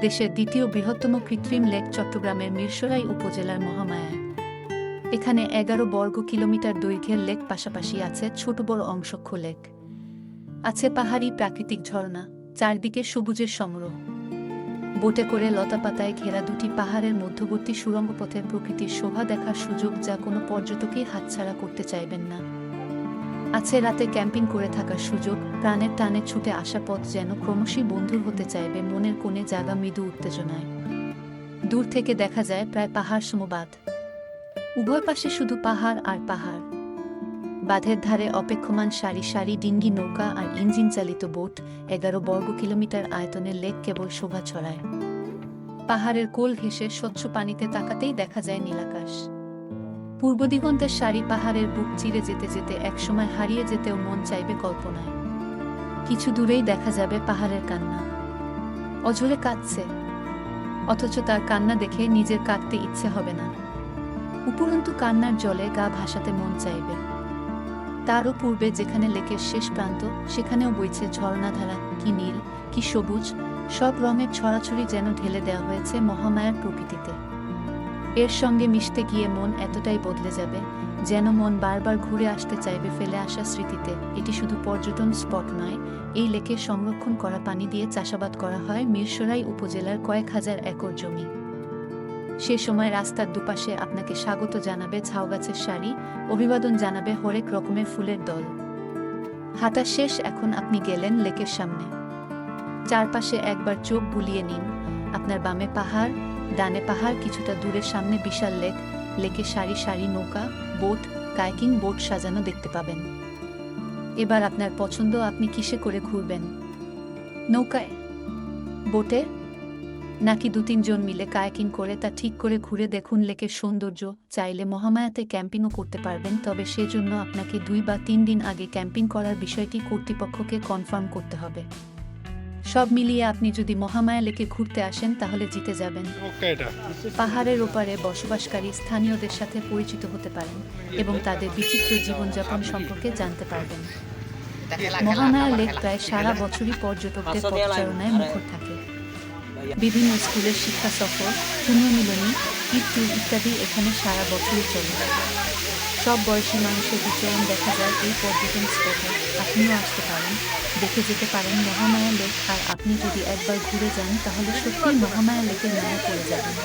দেশের দ্বিতীয় বৃহত্তম কৃত্রিম লেক চট্টগ্রামের মিরসরাই উপজেলার মহামায়ায়। এখানে ১১ বর্গ কিলোমিটার দৈর্ঘ্যের লেক, পাশাপাশি আছে ছোট বড় অংশক্ষ লেক। আছে পাহাড়ি প্রাকৃতিক ঝর্ণা, চারদিকে সবুজের সমারোহ। বোটে করে লতাপাতায় ঘেরা দুটি পাহাড়ের মধ্যবর্তী সুড়ঙ্গ পথের প্রকৃতির শোভা দেখার সুযোগ, যা কোনো পর্যটকই হাতছাড়া করতে চাইবেন না। আছে রাতে ক্যাম্পিং করে থাকার সুযোগ, প্রাণের টানে ছুটে আসা পথ যেন ক্রমশই বন্ধুর হতে চাইবে মনের কোণে জাগা মৃদু উত্তেজনায়। দূর থেকে দেখা যায় প্রায় পাহাড় সমবাদ, উভয় পাশে শুধু পাহাড় আর পাহাড়। বাঁধের ধারে অপেক্ষমান সারি সারি ডিঙ্গি নৌকা আর ইঞ্জিন চালিত বোট। ১১ বর্গ কিলোমিটার আয়তনের লেক কেবল শোভা ছড়ায়। পাহাড়ের কোল ঘেঁষে স্বচ্ছ পানিতে তাকাতেই দেখা যায় নীলাকাশ। পূর্ব দিগন্তের সারি পাহাড়ের বুক চিরে যেতে যেতে একসময় হারিয়ে যেতেও মন চাইবে কল্পনায়। কিছু দূরেই দেখা যাবে পাহাড়ের কান্না, অঝরে কাঁদছে, অথচ তার কান্না দেখে নিজের কাঁদতে ইচ্ছে হবে না। উপরন্তু কান্নার জলে গা ভাসাতে মন চাইবে। তারও পূর্বে যেখানে লেকের শেষ প্রান্ত, সেখানেও বইছে ঝর্ণাধারা। কি নীল, কি সবুজ, সব রঙের ছড়াছড়ি যেন ঢেলে দেওয়া হয়েছে মহামায়ার প্রকৃতিতে। এর সঙ্গে মিশতে গিয়ে মন এতটাই বদলে যাবে, যেন মন বারবার ঘুরে আসতে চাইবে ফেলে আসা স্মৃতিতে। এটি শুধু পর্যটন স্পট নয়, এই লেকে সংরক্ষণ করা পানি দিয়ে চাষাবাদ করা হয় মিরসরাই উপজেলার কয়েক হাজার একর জমি। সে সময় রাস্তার দুপাশে আপনাকে স্বাগত জানাবে ঝাউগাছের সারি, অভিবাদন জানাবে হরেক রকমের ফুলের দল। হাঁটা শেষ, এখন আপনি গেলেন লেকের সামনে। চারপাশে একবার চোখ বুলিয়ে নিন। আপনার বামে পাহাড়, ডানে পাহাড়, কিছুটা দূরে সামনে বিশাল লেক। লেকে সারি সারি নৌকা, বোট, কায়াকিং বোট সাজানো দেখতে পাবেন। এবার আপনার পছন্দ, আপনি কিসে করে ঘুরবেন? নৌকায়, বোটে, নাকি ২-৩ জন মিলে কায়াকিং করে? তা ঠিক করে ঘুরে দেখুন লেকের সৌন্দর্য। চাইলে মহামায়াতে ক্যাম্পিংও করতে পারবেন, তবে সেজন্য আপনাকে ২ বা ৩ দিন আগে ক্যাম্পিং করার বিষয়টি কর্তৃপক্ষকে কনফার্ম করতে হবে। সব মিলিয়ে আপনি যদি মহামায়া লেকে ঘুরতে আসেন, তাহলে জিতে যাবেন। পাহাড়ের ওপারে বসবাসকারী স্থানীয়দের সাথে পরিচিত হতে পারেন এবং তাদের বিচিত্র জীবনযাপন সম্পর্কে জানতে পারবেন। মহামায়া লেক প্রায় সারা বছরই পর্যটকদের পদচারণায় মুখর থাকে। বিভিন্ন স্কুলের শিক্ষা সফর, পুণ্যমিলনী, ঈদ ট্যুর ইত্যাদি এখানে সারা বছরই চলে। সব বয়সী মানুষের বিচরণ দেখা যায় এই পর্যটন স্পটে। আপনিও আসতে পারেন, দেখে যেতে পারেন মহামায়া লেক। আর আপনি যদি একবার ঘুরে যান, তাহলে সত্যিই মহামায়া লেকের মায়া পড়ে যাবেন।